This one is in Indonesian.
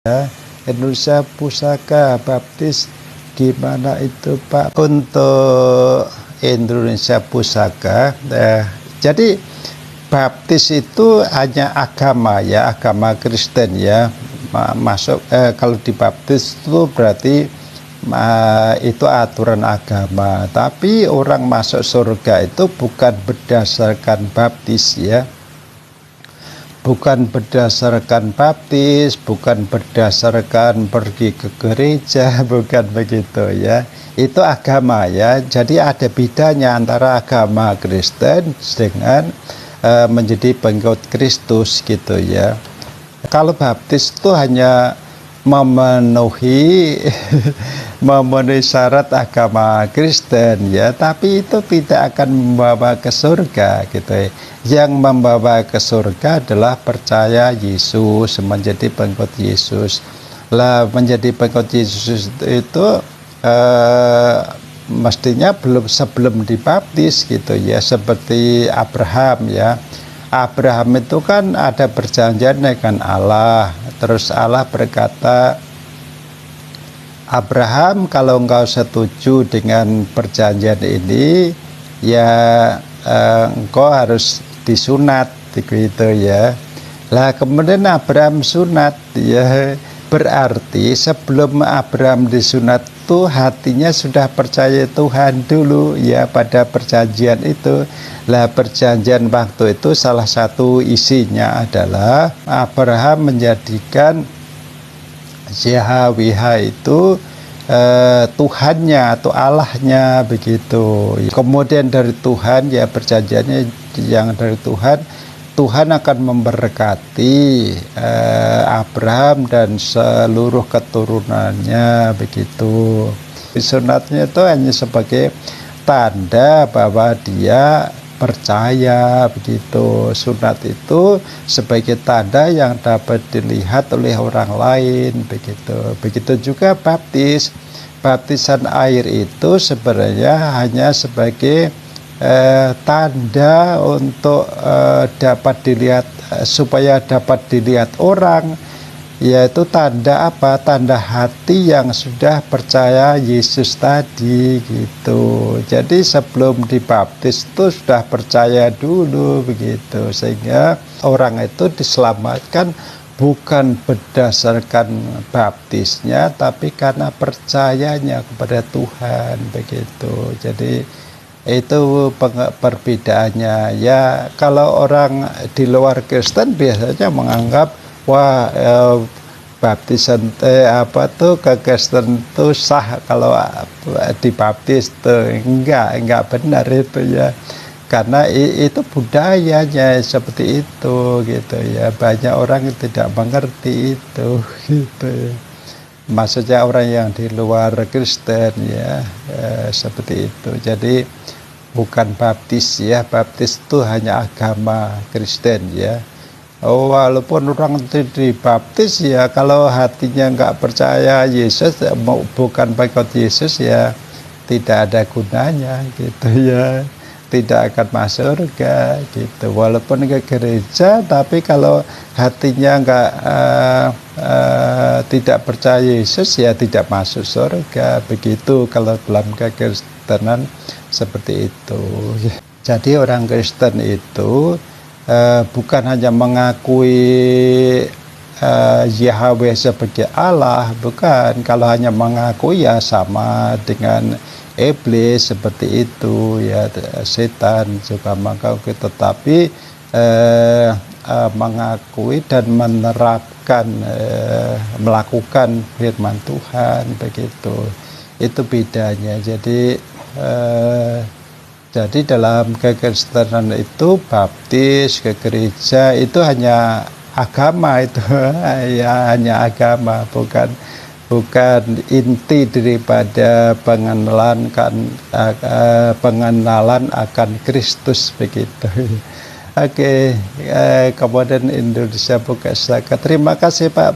Ya, Indonesia Pusaka Baptis gimana itu Pak untuk Indonesia Pusaka? Jadi baptis itu hanya agama ya, agama Kristen ya. Masuk kalau dibaptis itu berarti itu aturan agama. Tapi orang masuk surga itu bukan berdasarkan baptis ya. Bukan berdasarkan baptis, bukan berdasarkan pergi ke gereja, bukan begitu ya. Itu agama ya. Jadi ada bedanya antara agama Kristen dengan menjadi pengikut Kristus gitu ya. Kalau baptis itu hanya memenuhi syarat agama Kristen ya, tapi itu tidak akan membawa ke surga gitu ya. Yang membawa ke surga adalah percaya Yesus, menjadi pengikut Yesus. Lah menjadi pengikut Yesus itu mestinya sebelum dibaptis gitu ya, seperti Abraham ya. Abraham itu kan ada perjanjian dengan Allah. Terus Allah berkata, Abraham, kalau engkau setuju dengan perjanjian ini, ya engkau harus disunat gitu ya. Lah kemudian Abraham sunat ya, berarti sebelum Abraham disunat itu hatinya sudah percaya Tuhan dulu ya pada perjanjian itu. Lah perjanjian waktu itu salah satu isinya adalah Abraham menjadikan Yahweh itu Tuhannya atau Allahnya begitu. Kemudian dari Tuhan ya perjanjiannya yang dari Tuhan, Tuhan akan memberkati Abraham dan seluruh keturunannya begitu. Sunatnya itu hanya sebagai tanda bahwa dia percaya begitu. Sunat itu sebagai tanda yang dapat dilihat oleh orang lain begitu. Begitu juga baptis. Baptisan air itu sebenarnya hanya sebagai tanda untuk dapat dilihat, supaya dapat dilihat orang, yaitu tanda apa? Tanda hati yang sudah percaya Yesus tadi gitu. Jadi sebelum dibaptis itu sudah percaya dulu begitu, sehingga orang itu diselamatkan bukan berdasarkan baptisnya, tapi karena percayanya kepada Tuhan begitu. Jadi itu perbedaannya ya. Kalau orang di luar Kristen biasanya menganggap wah baptisan ke Kristen itu sah kalau dibaptis tuh. Enggak benar itu ya, karena itu budayanya seperti itu gitu ya. Banyak orang yang tidak mengerti itu gitu ya. Maksudnya orang yang di luar Kristen ya, seperti itu. Jadi bukan baptis ya, baptis itu hanya agama Kristen ya. Walaupun orang dibaptis ya, kalau hatinya nggak percaya Yesus, bukan pengikut Yesus ya, tidak ada gunanya gitu ya, tidak akan masuk surga gitu. Walaupun ke gereja, tapi kalau hatinya tidak percaya Yesus ya tidak masuk surga begitu. Kalau dalam kekristenan seperti itu. Jadi orang Kristen itu bukan hanya mengakui Yahweh sebagai Allah, bukan. Kalau hanya mengakui ya sama dengan iblis seperti itu ya, setan juga mengakui, tetapi mengakui dan menerapkan melakukan firman Tuhan begitu. Itu bedanya. Jadi dalam kekristenan itu baptis, ke gereja itu hanya agama itu ya, hanya agama, bukan inti daripada pengenalan akan Kristus begitu. Oke, kemudian Indonesia Pusaka. Terima kasih Pak.